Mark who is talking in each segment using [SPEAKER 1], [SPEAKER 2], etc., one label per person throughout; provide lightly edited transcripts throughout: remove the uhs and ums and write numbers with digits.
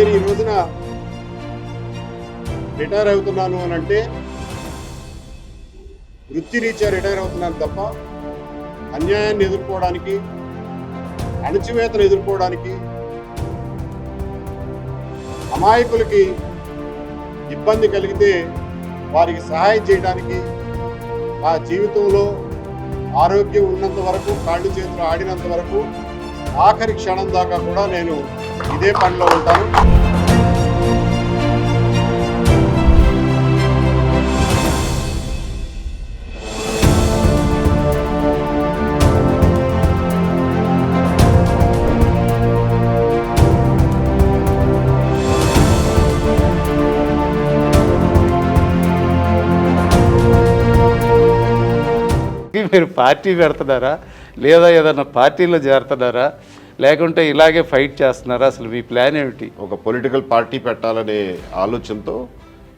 [SPEAKER 1] నేను ఈ రోజున రిటైర్ అవుతున్నాను అని అంటే వృత్తిరీత్యా రిటైర్ అవుతున్నాను తప్ప అన్యాయాన్ని ఎదుర్కోవడానికి, అణచివేతను ఎదుర్కోవడానికి, అమాయకులకి ఇబ్బంది కలిగితే వారికి సహాయం చేయడానికి, ఆ జీవితంలో ఆరోగ్యం ఉన్నంత వరకు, కాళ్ళు చేతులు ఆడినంత వరకు, ఆఖరి క్షణం దాకా కూడా నేను ఇదే పనిలో ఉంటాను.
[SPEAKER 2] మీరు పార్టీ పెడుతున్నారా, లేదా ఏదైనా పార్టీలో చేరుతున్నారా, లేకుంటే ఇలాగే ఫైట్ చేస్తున్నారా? అసలు మీ ప్లాన్ ఏమిటి?
[SPEAKER 1] ఒక పొలిటికల్ పార్టీ పెట్టాలనే ఆలోచనతో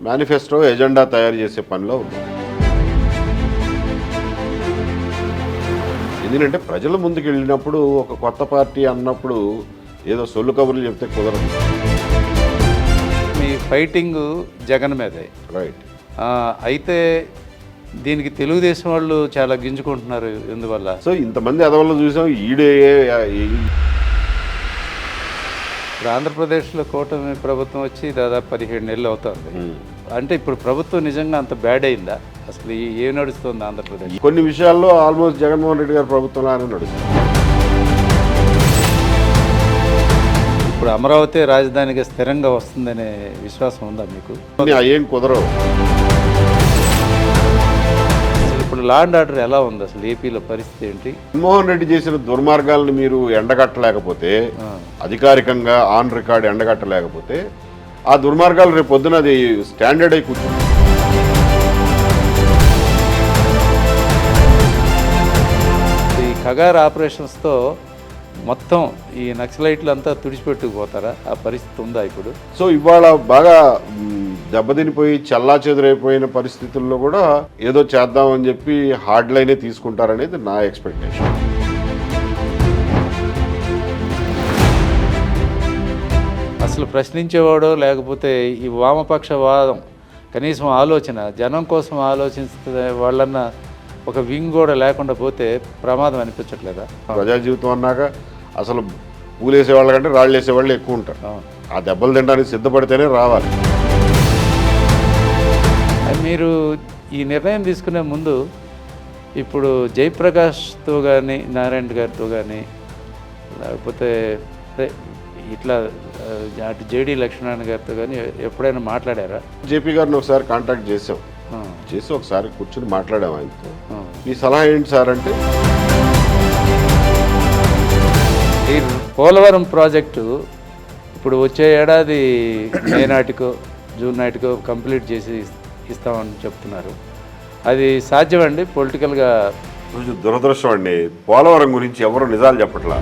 [SPEAKER 1] మేనిఫెస్టో ఎజెండా తయారు చేసే పనిలో ఉంది. ఎందుకంటే ప్రజల ముందుకు వెళ్ళినప్పుడు ఒక కొత్త పార్టీ అన్నప్పుడు ఏదో సొల్లు కబుర్లు చెప్తే కుదరదు.
[SPEAKER 2] మీ ఫైటింగ్ జగన్ మీదే,
[SPEAKER 1] రైట్.
[SPEAKER 2] అయితే దీనికి తెలుగుదేశం వాళ్ళు చాలా గింజుకుంటున్నారు. ఎందువల్ల?
[SPEAKER 1] సో ఇంతమంది ఎదవల్లో చూసాం.
[SPEAKER 2] ఇప్పుడు ఆంధ్రప్రదేశ్లో కూటమి ప్రభుత్వం వచ్చి దాదాపు 17 నెలలు అవుతుంది. అంటే ఇప్పుడు ప్రభుత్వం నిజంగా అంత బ్యాడ్ అయిందా? అసలు ఏం నడుస్తుంది ఆంధ్రప్రదేశ్?
[SPEAKER 1] కొన్ని విషయాల్లో ఆల్మోస్ట్ జగన్మోహన్ రెడ్డి గారి ప్రభుత్వంలో నడుస్తుంది.
[SPEAKER 2] ఇప్పుడు అమరావతి రాజధానిగా స్థిరంగా వస్తుందనే విశ్వాసం ఉందా మీకు?
[SPEAKER 1] ఏం కుదరవు.
[SPEAKER 2] ఇప్పుడు లా అండ్ ఆర్డర్ ఎలా ఉంది అసలు ఏపీలో పరిస్థితి ఏంటి?
[SPEAKER 1] జగన్మోహన్ రెడ్డి చేసిన దుర్మార్గాలను మీరు ఎండగట్టలేకపోతే, అధికారికంగా ఆన్ రికార్డ్ ఎండగట్టలేకపోతే, ఆ దుర్మార్గాలు రేపు పొద్దున అది స్టాండర్డ్ అయి కూర్చుంది.
[SPEAKER 2] ఈ కగార్ ఆపరేషన్స్తో మొత్తం ఈ నక్సలైట్లు అంతా తుడిచిపెట్టుకుపోతారా? ఆ పరిస్థితి ఉందా ఇప్పుడు?
[SPEAKER 1] సో ఇవాళ బాగా దెబ్బతినిపోయి చల్లా చెదురైపోయిన పరిస్థితుల్లో కూడా ఏదో చేద్దామని చెప్పి హార్డ్ లైనే తీసుకుంటారనేది నా ఎక్స్పెక్టేషన్.
[SPEAKER 2] అసలు ప్రశ్నించేవాడో లేకపోతే ఈ వామపక్ష వాదం కనీసం ఆలోచన జనం కోసం ఆలోచిస్తే వాళ్ళన్నా ఒక వింగ్ కూడా లేకుండా పోతే ప్రమాదం అనిపించట్లేదా?
[SPEAKER 1] ప్రజా జీవితం అన్నాక అసలు పూలేసే వాళ్ళకంటే రాళ్ళు వేసేవాళ్ళు ఎక్కువ ఉంటారు. ఆ దెబ్బలు తినడానికి సిద్ధపడితేనే రావాలి.
[SPEAKER 2] మీరు ఈ నిర్ణయం తీసుకునే ముందు ఇప్పుడు జయప్రకాష్తో కానీ, నారాయణ గారితో కానీ, లేకపోతే ఇట్లా అటు జేడీ లక్ష్మీనారాయణ గారితో కానీ ఎప్పుడైనా మాట్లాడారా?
[SPEAKER 1] జేపీ గారిని ఒకసారి కాంటాక్ట్ చేసి ఒకసారి కూర్చొని మాట్లాడాము ఆయనతో. మీ సలహా ఏంటి సార్ అంటే,
[SPEAKER 2] ఈ పోలవరం ప్రాజెక్టు ఇప్పుడు వచ్చే ఏడాది మే నాటికో జూన్ నాటికో కంప్లీట్ చేసి ఇస్తామని చెప్తున్నారు. అది సాధ్యమండి పొలిటికల్గా?
[SPEAKER 1] దురదృష్టం అండి. పోలవరం గురించి ఎవరు నిజాలు చెప్పట్లా.